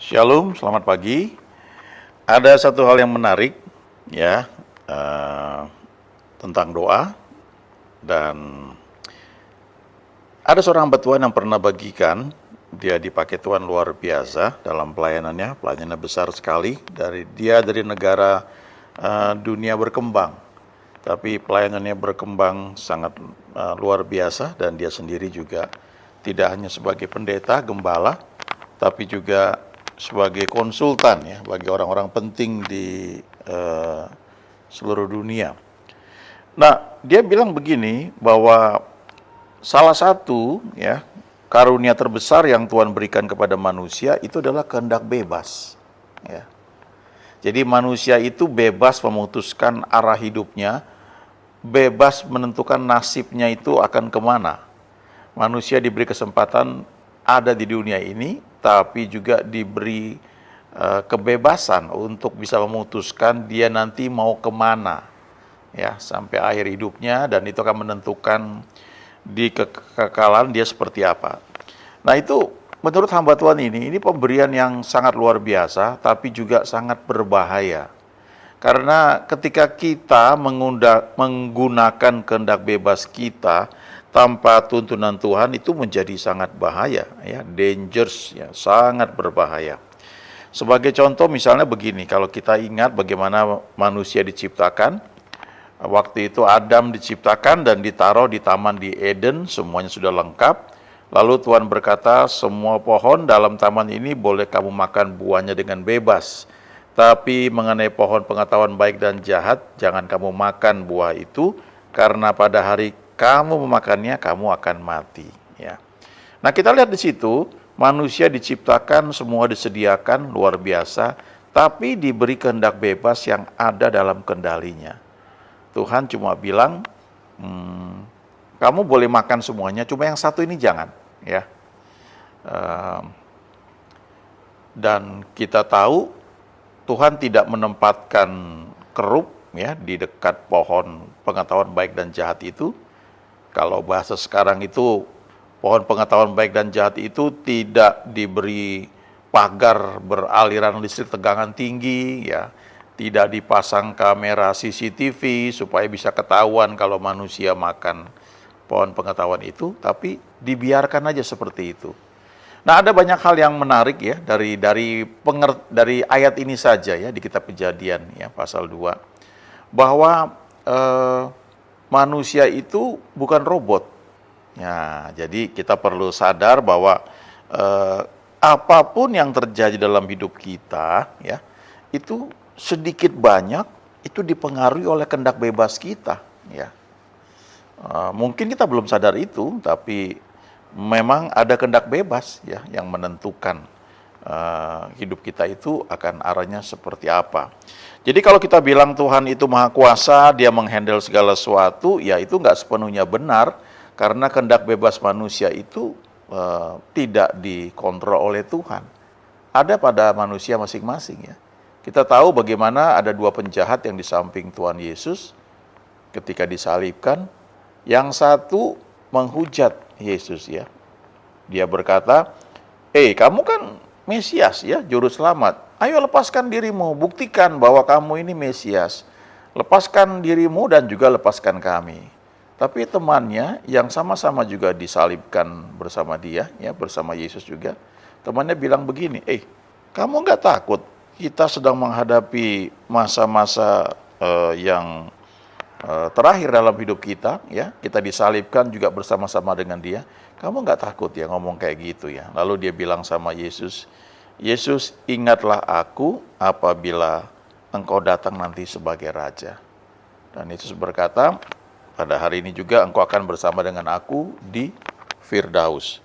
Shalom, selamat pagi. Ada satu hal yang menarik ya tentang doa, dan ada seorang hamba Tuhan yang pernah bagikan, dia dipakai Tuhan luar biasa dalam pelayanannya besar sekali. Dari negara dunia berkembang, tapi pelayanannya berkembang sangat luar biasa, dan dia sendiri juga tidak hanya sebagai pendeta, gembala, tapi juga sebagai konsultan ya bagi orang-orang penting di seluruh dunia. Nah, dia bilang begini bahwa salah satu ya karunia terbesar yang Tuhan berikan kepada manusia itu adalah kehendak bebas. Ya. Jadi manusia itu bebas memutuskan arah hidupnya, bebas menentukan nasibnya itu akan kemana. Manusia diberi kesempatan ada di dunia ini, tapi juga diberi kebebasan untuk bisa memutuskan dia nanti mau kemana ya sampai akhir hidupnya, dan itu akan menentukan di kekekalan dia seperti apa. Nah, itu menurut hamba Tuhan ini pemberian yang sangat luar biasa, tapi juga sangat berbahaya. Karena ketika kita menggunakan kehendak bebas kita tanpa tuntunan Tuhan, itu menjadi sangat bahaya, ya, dangerous, ya, sangat berbahaya. Sebagai contoh misalnya begini, kalau kita ingat bagaimana manusia diciptakan, waktu itu Adam diciptakan dan ditaruh di taman di Eden, semuanya sudah lengkap. Lalu Tuhan berkata, semua pohon dalam taman ini boleh kamu makan buahnya dengan bebas. Tapi mengenai pohon pengetahuan baik dan jahat, jangan kamu makan buah itu, karena pada hari kamu memakannya, kamu akan mati. Ya. Nah, kita lihat di situ, manusia diciptakan, semua disediakan, luar biasa, tapi diberi kehendak bebas yang ada dalam kendalinya. Tuhan cuma bilang, kamu boleh makan semuanya, cuma yang satu ini jangan. Ya. Dan kita tahu, Tuhan tidak menempatkan kerub ya di dekat pohon pengetahuan baik dan jahat itu. Kalau bahasa sekarang itu, pohon pengetahuan baik dan jahat itu tidak diberi pagar beraliran listrik tegangan tinggi ya, tidak dipasang kamera CCTV supaya bisa ketahuan kalau manusia makan pohon pengetahuan itu, tapi dibiarkan aja seperti itu. Nah, ada banyak hal yang menarik ya dari ayat ini saja ya di kitab Kejadian ya pasal 2, bahwa manusia itu bukan robot. Ya, jadi kita perlu sadar bahwa apapun yang terjadi dalam hidup kita ya, itu sedikit banyak itu dipengaruhi oleh kehendak bebas kita ya. Mungkin kita belum sadar itu, tapi memang ada kehendak bebas ya yang menentukan hidup kita itu akan arahnya seperti apa. Jadi kalau kita bilang Tuhan itu maha kuasa, dia menghandle segala sesuatu, ya itu nggak sepenuhnya benar, karena kehendak bebas manusia itu tidak dikontrol oleh Tuhan. Ada pada manusia masing-masing ya. Kita tahu bagaimana ada dua penjahat yang di samping Tuhan Yesus ketika disalibkan. Yang satu menghujat Yesus ya. Dia berkata, kamu kan Mesias ya, juru selamat. Ayo lepaskan dirimu, buktikan bahwa kamu ini Mesias. Lepaskan dirimu dan juga lepaskan kami. Tapi temannya yang sama-sama juga disalibkan bersama dia, ya bersama Yesus juga. Temannya bilang begini, kamu nggak takut? Kita sedang menghadapi masa-masa yang terakhir dalam hidup kita, ya, kita disalibkan juga bersama-sama dengan dia. Kamu nggak takut ya ngomong kayak gitu ya? Lalu dia bilang sama Yesus, Yesus, ingatlah aku apabila engkau datang nanti sebagai raja. Dan Yesus berkata, pada hari ini juga engkau akan bersama dengan aku di Firdaus.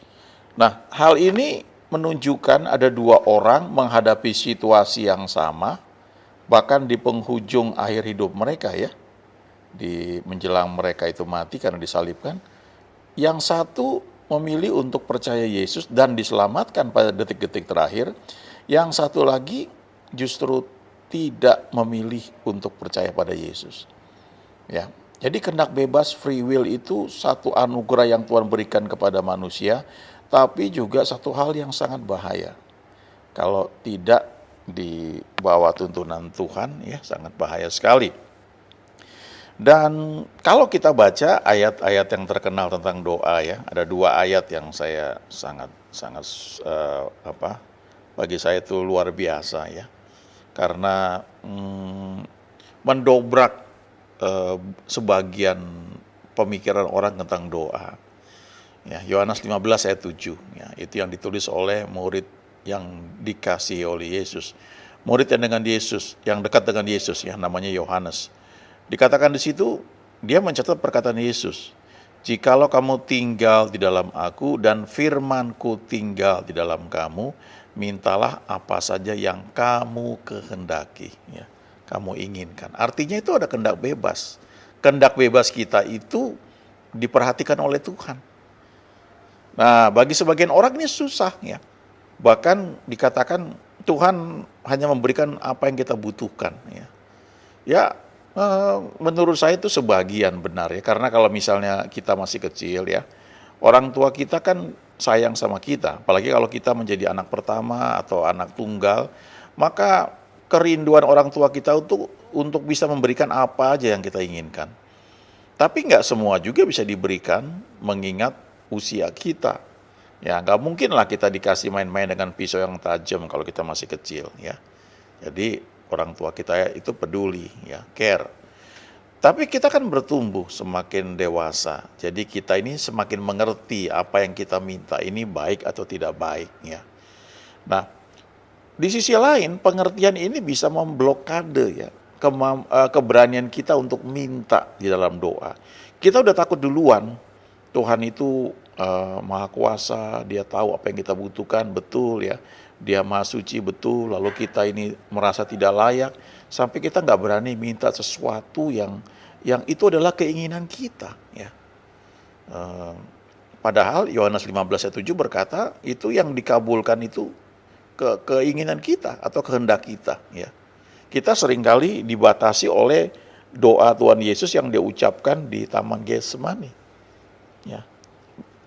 Nah, hal ini menunjukkan ada dua orang menghadapi situasi yang sama, bahkan di penghujung akhir hidup mereka ya. Di menjelang mereka itu mati karena disalibkan, yang satu memilih untuk percaya Yesus dan diselamatkan pada detik-detik terakhir, yang satu lagi justru tidak memilih untuk percaya pada Yesus. Ya, jadi kehendak bebas free will itu satu anugerah yang Tuhan berikan kepada manusia, tapi juga satu hal yang sangat bahaya. Kalau tidak di bawah tuntunan Tuhan, ya sangat bahaya sekali. Dan kalau kita baca ayat-ayat yang terkenal tentang doa, ya, ada 2 ayat yang saya sangat sangat bagi saya itu luar biasa, ya, karena mendobrak sebagian pemikiran orang tentang doa. Ya, Yohanes 15 ayat 7, ya, itu yang ditulis oleh murid yang dikasihi oleh Yesus. Murid yang dengan Yesus, yang dekat dengan Yesus, ya, namanya Yohanes. Dikatakan di situ, dia mencatat perkataan Yesus. Jikalau kamu tinggal di dalam aku dan firmanku tinggal di dalam kamu, mintalah apa saja yang kamu kehendaki, ya, kamu inginkan. Artinya itu ada kehendak bebas. Kehendak bebas kita itu diperhatikan oleh Tuhan. Nah, bagi sebagian orang ini susah, ya. Bahkan dikatakan Tuhan hanya memberikan apa yang kita butuhkan, ya. Ya, menurut saya itu sebagian benar, ya. Karena kalau misalnya kita masih kecil, ya, orang tua kita kan sayang sama kita. Apalagi kalau kita menjadi anak pertama atau anak tunggal, maka kerinduan orang tua kita untuk bisa memberikan apa aja yang kita inginkan. Tapi nggak semua juga bisa diberikan mengingat usia kita. Ya, nggak mungkin lah kita dikasih main-main dengan pisau yang tajam kalau kita masih kecil, ya. Jadi orang tua kita itu peduli, ya, care. Tapi kita kan bertumbuh semakin dewasa. Jadi kita ini semakin mengerti apa yang kita minta ini baik atau tidak baik, ya. Nah, di sisi lain pengertian ini bisa memblokade, ya, keberanian kita untuk minta di dalam doa. Kita udah takut duluan. Tuhan itu Maha Kuasa, Dia tahu apa yang kita butuhkan, betul, ya. Dia Maha Suci, betul. Lalu kita ini merasa tidak layak sampai kita nggak berani minta sesuatu yang itu adalah keinginan kita, ya. Padahal Yohanes 15 ayat 7 berkata itu yang dikabulkan itu keinginan kita atau kehendak kita, ya. Kita seringkali dibatasi oleh doa Tuhan Yesus yang dia ucapkan di Taman Getsemani, ya.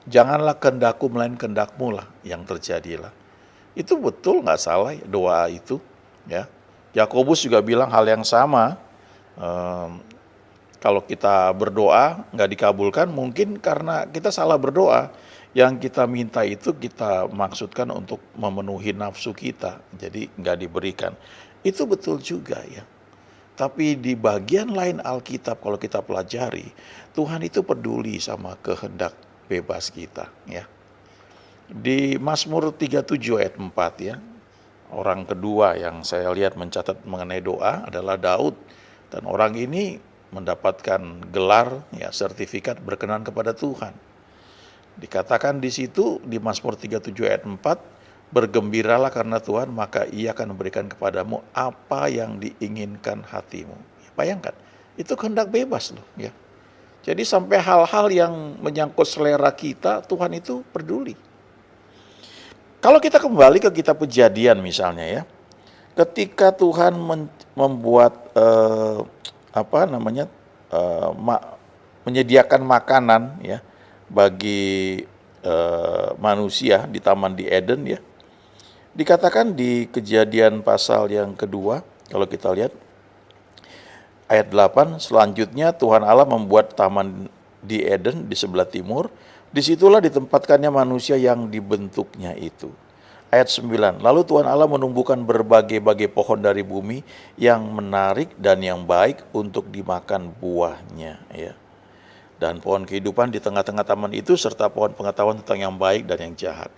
Janganlah kehendakku melainkan kehendakmu lah yang terjadilah. Itu betul, nggak salah doa itu, ya. Yakobus juga bilang hal yang sama. Kalau kita berdoa nggak dikabulkan, mungkin karena kita salah berdoa. Yang kita minta itu kita maksudkan untuk memenuhi nafsu kita, jadi nggak diberikan. Itu betul juga, ya. Tapi di bagian lain Alkitab kalau kita pelajari, Tuhan itu peduli sama kehendak bebas kita, ya. Di Mazmur 37 ayat 4, ya. Orang kedua yang saya lihat mencatat mengenai doa adalah Daud, dan orang ini mendapatkan gelar, ya, sertifikat berkenan kepada Tuhan. Dikatakan di situ di Mazmur 37 ayat 4, bergembiralah karena Tuhan, maka Ia akan memberikan kepadamu apa yang diinginkan hatimu. Bayangkan, itu kehendak bebas loh, ya. Jadi sampai hal-hal yang menyangkut selera kita, Tuhan itu peduli. Kalau kita kembali ke kitab Kejadian misalnya, ya, ketika Tuhan membuat menyediakan makanan, ya, bagi manusia di Taman di Eden, ya. Dikatakan di Kejadian pasal yang kedua, kalau kita lihat ayat 8, selanjutnya Tuhan Allah membuat taman di Eden di sebelah timur, disitulah ditempatkannya manusia yang dibentuknya itu. Ayat 9, lalu Tuhan Allah menumbuhkan berbagai-bagai pohon dari bumi yang menarik dan yang baik untuk dimakan buahnya, ya. Dan pohon kehidupan di tengah-tengah taman itu serta pohon pengetahuan tentang yang baik dan yang jahat.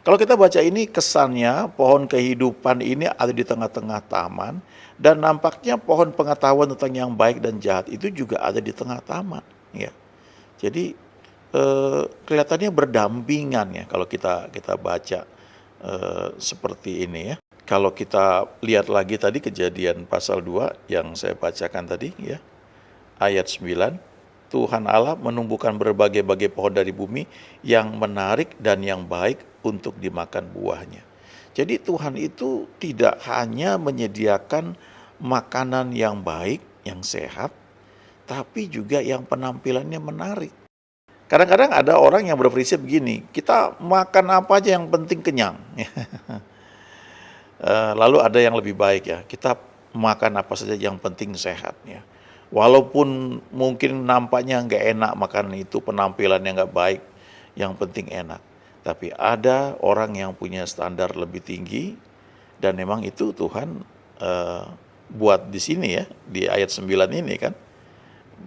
Kalau kita baca ini, kesannya pohon kehidupan ini ada di tengah-tengah taman, dan nampaknya pohon pengetahuan tentang yang baik dan jahat itu juga ada di tengah taman, ya. Jadi kelihatannya berdampingan, ya, kalau kita baca seperti ini, ya. Kalau kita lihat lagi tadi Kejadian pasal 2 yang saya bacakan tadi, ya, ayat 9, Tuhan Allah menumbuhkan berbagai-bagai pohon dari bumi yang menarik dan yang baik untuk dimakan buahnya. Jadi Tuhan itu tidak hanya menyediakan makanan yang baik, yang sehat, tapi juga yang penampilannya menarik. Kadang-kadang ada orang yang berprinsip begini, kita makan apa aja yang penting kenyang. Lalu ada yang lebih baik ya, kita makan apa saja yang penting sehat ya. Walaupun mungkin nampaknya nggak enak makan itu, penampilannya nggak baik, yang penting enak. Tapi ada orang yang punya standar lebih tinggi dan memang itu Tuhan eh, buat di sini ya, di ayat 9 ini kan.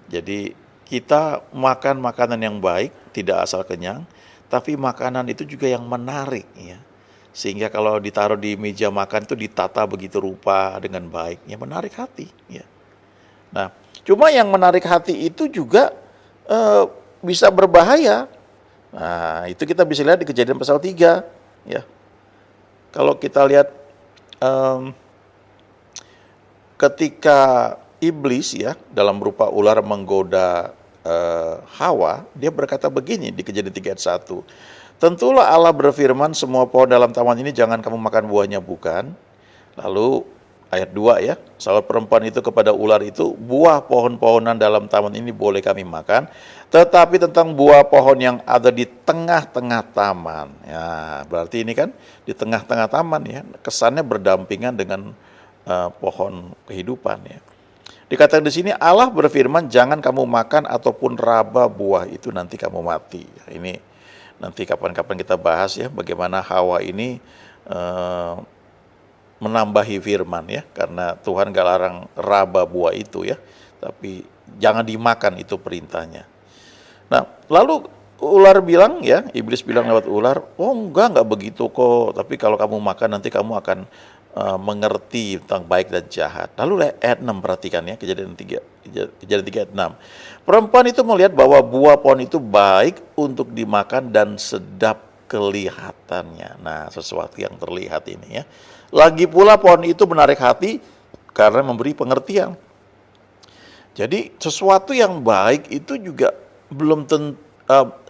Jadi kita makan makanan yang baik, tidak asal kenyang, tapi makanan itu juga yang menarik ya. Sehingga kalau ditaruh di meja makan itu ditata begitu rupa dengan baik, ya menarik hati ya. Nah, cuma yang menarik hati itu juga eh, bisa berbahaya. Nah, itu kita bisa lihat di Kejadian pasal 3 ya. Kalau kita lihat em, ketika iblis ya dalam berupa ular menggoda Hawa, dia berkata begini di Kejadian 3 ayat 1. Tentulah Allah berfirman, semua pohon dalam taman ini jangan kamu makan buahnya, bukan? Lalu ayat 2 ya, salah perempuan itu kepada ular itu, buah pohon-pohonan dalam taman ini boleh kami makan, tetapi tentang buah pohon yang ada di tengah-tengah taman. Ya, berarti ini kan di tengah-tengah taman ya, kesannya berdampingan dengan pohon kehidupan ya. Dikatakan di sini Allah berfirman, jangan kamu makan ataupun raba buah itu nanti kamu mati. Ya, ini nanti kapan-kapan kita bahas ya bagaimana Hawa ini eh, menambahi firman ya, karena Tuhan gak larang raba buah itu ya, tapi jangan dimakan itu perintahnya. Nah, lalu ular bilang ya, iblis bilang lewat ular, oh enggak begitu kok, tapi kalau kamu makan nanti kamu akan mengerti tentang baik dan jahat. Lalu ayat 6 perhatikan ya, Kejadian 3 ayat 6. Perempuan itu melihat bahwa buah pohon itu baik untuk dimakan dan sedap kelihatannya. Nah, sesuatu yang terlihat ini ya. Lagi pula pohon itu menarik hati karena memberi pengertian. Jadi sesuatu yang baik itu juga belum tentu,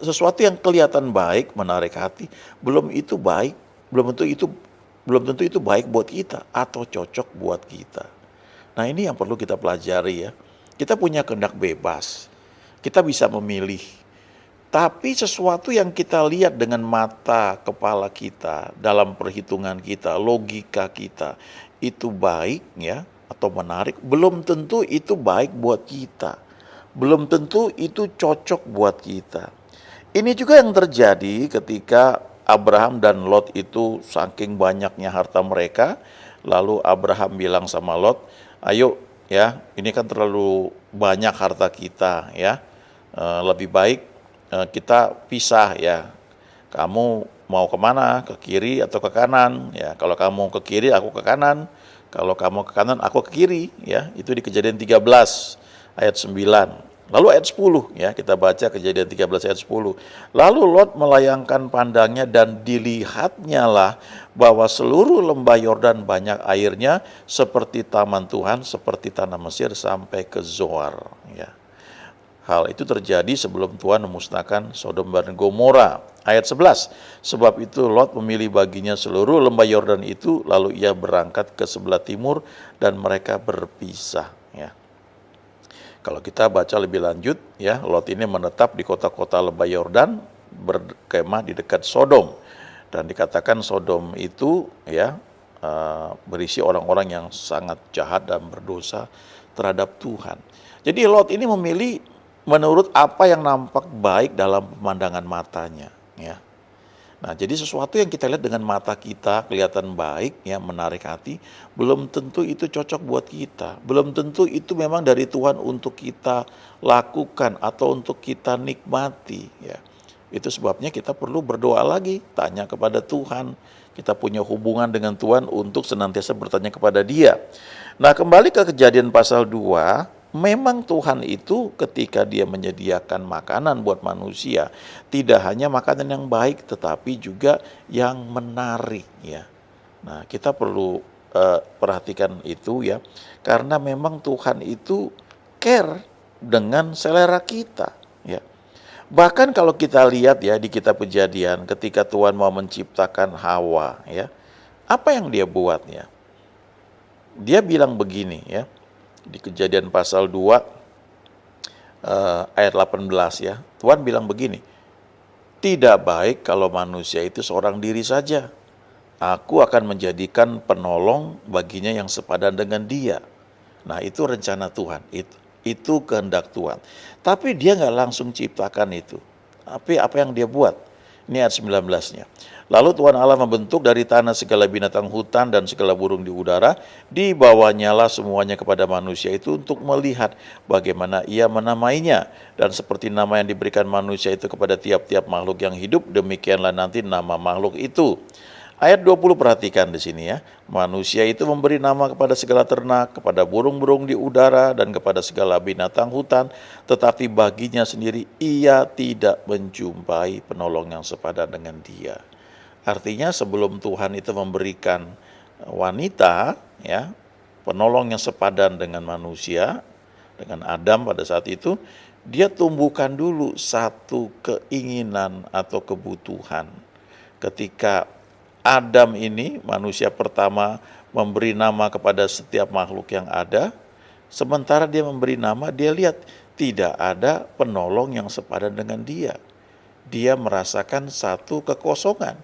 sesuatu yang kelihatan baik, menarik hati, belum itu baik, belum tentu itu baik buat kita atau cocok buat kita. Nah, ini yang perlu kita pelajari ya. Kita punya kehendak bebas. Kita bisa memilih. Tapi sesuatu yang kita lihat dengan mata kepala kita, dalam perhitungan kita, logika kita, itu baik ya atau menarik, belum tentu itu baik buat kita. Belum tentu itu cocok buat kita. Ini juga yang terjadi ketika Abraham dan Lot itu saking banyaknya harta mereka, lalu Abraham bilang sama Lot, ayo ya, ini kan terlalu banyak harta kita ya, lebih baik kita pisah ya. Kamu mau kemana? Ke kiri atau ke kanan? Ya, kalau kamu ke kiri, aku ke kanan. Kalau kamu ke kanan, aku ke kiri. Ya, itu di Kejadian 13 ayat 9. Lalu ayat 10 ya, kita baca Kejadian 13 ayat 10. Lalu Lot melayangkan pandangnya dan dilihatnya lah bahwa seluruh lembah Yordan banyak airnya seperti taman Tuhan, seperti tanah Mesir sampai ke Zoar ya. Hal itu terjadi sebelum Tuhan memusnahkan Sodom dan Gomora. Ayat 11, sebab itu Lot memilih baginya seluruh lembah Yordan itu, lalu ia berangkat ke sebelah timur dan mereka berpisah. Ya. Kalau kita baca lebih lanjut, ya Lot ini menetap di kota-kota lembah Yordan, berkemah di dekat Sodom. Dan dikatakan Sodom itu ya berisi orang-orang yang sangat jahat dan berdosa terhadap Tuhan. Jadi Lot ini memilih menurut apa yang nampak baik dalam pemandangan matanya ya. Nah, jadi sesuatu yang kita lihat dengan mata kita kelihatan baik ya, menarik hati, belum tentu itu cocok buat kita. Belum tentu itu memang dari Tuhan untuk kita lakukan atau untuk kita nikmati ya. Itu sebabnya kita perlu berdoa lagi, tanya kepada Tuhan. Kita punya hubungan dengan Tuhan untuk senantiasa bertanya kepada Dia. Nah, kembali ke Kejadian pasal 2, memang Tuhan itu ketika Dia menyediakan makanan buat manusia, tidak hanya makanan yang baik tetapi juga yang menarik ya. Nah, kita perlu perhatikan itu ya, karena memang Tuhan itu care dengan selera kita ya. Bahkan kalau kita lihat ya di kitab Kejadian, ketika Tuhan mau menciptakan Hawa ya, apa yang Dia buat ya? Dia bilang begini ya, di Kejadian pasal 2 ayat 18 ya. Tuhan bilang begini, tidak baik kalau manusia itu seorang diri saja. Aku akan menjadikan penolong baginya yang sepadan dengan dia. Nah, itu rencana Tuhan, itu kehendak Tuhan. Tapi dia nggak langsung ciptakan itu. Tapi apa yang dia buat? Ini ayat 19-nya. Lalu Tuhan Allah membentuk dari tanah segala binatang hutan dan segala burung di udara, dibawanyalah semuanya kepada manusia itu untuk melihat bagaimana ia menamainya. Dan seperti nama yang diberikan manusia itu kepada tiap-tiap makhluk yang hidup, demikianlah nanti nama makhluk itu. Ayat 20 perhatikan di sini ya. Manusia itu memberi nama kepada segala ternak, kepada burung-burung di udara, dan kepada segala binatang hutan. Tetapi baginya sendiri ia tidak menjumpai penolong yang sepadan dengan dia. Artinya sebelum Tuhan itu memberikan wanita, ya, penolong yang sepadan dengan manusia, dengan Adam pada saat itu, dia tumbuhkan dulu satu keinginan atau kebutuhan. Ketika Adam ini, manusia pertama, memberi nama kepada setiap makhluk yang ada. Sementara dia memberi nama, dia lihat tidak ada penolong yang sepadan dengan dia. Dia merasakan satu kekosongan.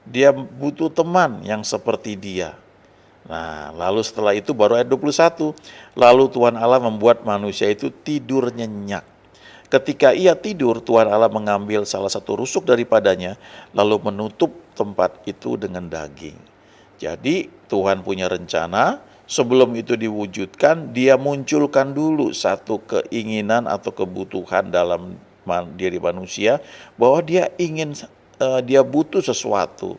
Dia butuh teman yang seperti dia. Nah, lalu setelah itu baru ayat 21. Lalu Tuhan Allah membuat manusia itu tidur nyenyak. Ketika ia tidur, Tuhan Allah mengambil salah satu rusuk daripadanya, lalu menutup tempat itu dengan daging. Jadi Tuhan punya rencana, sebelum itu diwujudkan, dia munculkan dulu satu keinginan atau kebutuhan dalam diri manusia, bahwa dia ingin, dia butuh sesuatu.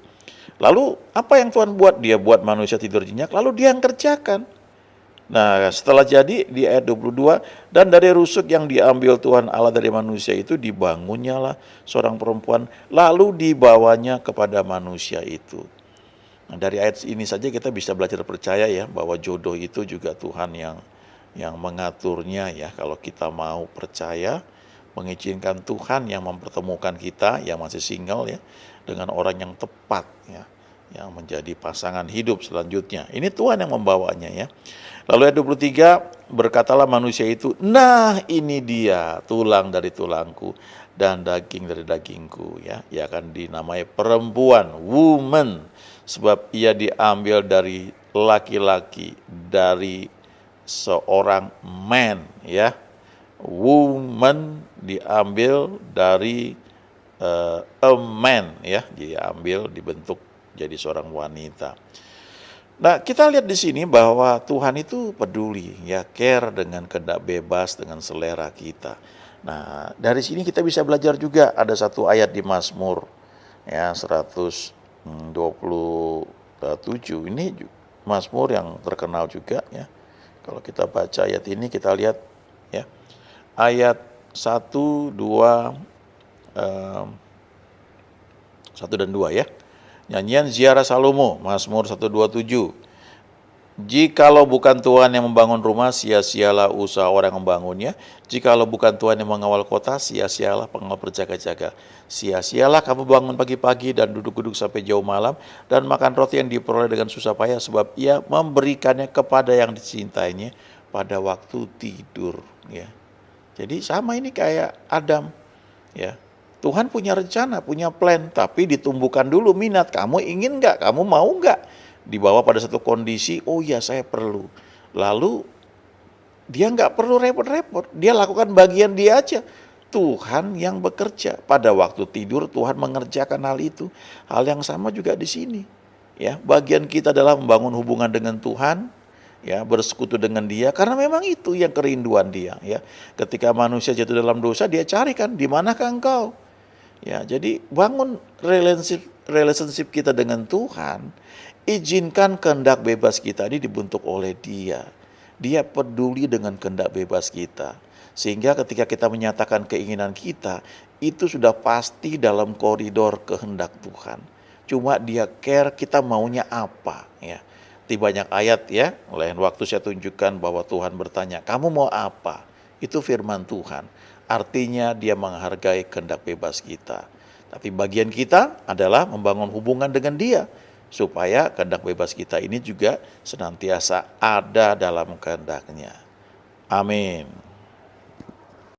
Lalu apa yang Tuhan buat? Dia buat manusia tidur nyenyak, lalu dia yang kerjakan. Nah, setelah jadi di ayat 22, dan dari rusuk yang diambil Tuhan Allah dari manusia itu dibangunnyalah seorang perempuan, lalu dibawanya kepada manusia itu. Nah, dari ayat ini saja kita bisa belajar percaya ya, bahwa jodoh itu juga Tuhan yang mengaturnya ya. Kalau kita mau percaya, mengizinkan Tuhan yang mempertemukan kita yang masih single ya, dengan orang yang tepat ya, yang menjadi pasangan hidup selanjutnya. Ini Tuhan yang membawanya ya. Lalu ayat 23, berkatalah manusia itu, nah ini dia tulang dari tulangku dan daging dari dagingku ya. Ia akan dinamai perempuan, woman, sebab ia diambil dari laki-laki, dari seorang man ya. Woman diambil dari a man ya, diambil dibentuk jadi seorang wanita. Nah, kita lihat di sini bahwa Tuhan itu peduli, ya, care dengan kehendak bebas, dengan selera kita. Nah, dari sini kita bisa belajar juga, ada satu ayat di Mazmur, ya, 127. Ini Mazmur yang terkenal juga, ya. Kalau kita baca ayat ini, kita lihat, ya, ayat 1, 2, 1 dan 2 ya. Nyanyian Ziarah Salomo, Mazmur 127. Jikalau bukan Tuhan yang membangun rumah, sia-sialah usaha orang yang membangunnya. Jikalau bukan Tuhan yang mengawal kota, sia-sialah pengawal berjaga-jaga. Sia-sialah kamu bangun pagi-pagi dan duduk-duduk sampai jauh malam, dan makan roti yang diperoleh dengan susah payah, sebab ia memberikannya kepada yang dicintainya pada waktu tidur. Ya. Jadi sama ini kayak Adam, ya. Tuhan punya rencana, punya plan, tapi ditumbuhkan dulu minat. Kamu ingin nggak? Kamu mau nggak? Dibawa pada satu kondisi, oh iya saya perlu. Lalu dia nggak perlu repot-repot, dia lakukan bagian dia aja. Tuhan yang bekerja. Pada waktu tidur Tuhan mengerjakan hal itu. Hal yang sama juga di sini. Ya, bagian kita adalah membangun hubungan dengan Tuhan, ya, bersekutu dengan Dia, karena memang itu yang kerinduan Dia. Ya, ketika manusia jatuh dalam dosa, Dia carikan, di manakah engkau? Ya, jadi bangun relationship kita dengan Tuhan, izinkan kehendak bebas kita ini dibentuk oleh Dia. Dia peduli dengan kehendak bebas kita. Sehingga ketika kita menyatakan keinginan kita, itu sudah pasti dalam koridor kehendak Tuhan. Cuma Dia care kita maunya apa ya. Di banyak ayat ya, lain waktu saya tunjukkan bahwa Tuhan bertanya, kamu mau apa? Itu firman Tuhan. Artinya Dia menghargai kehendak bebas kita. Tapi bagian kita adalah membangun hubungan dengan Dia, supaya kehendak bebas kita ini juga senantiasa ada dalam kehendak-Nya. Amin.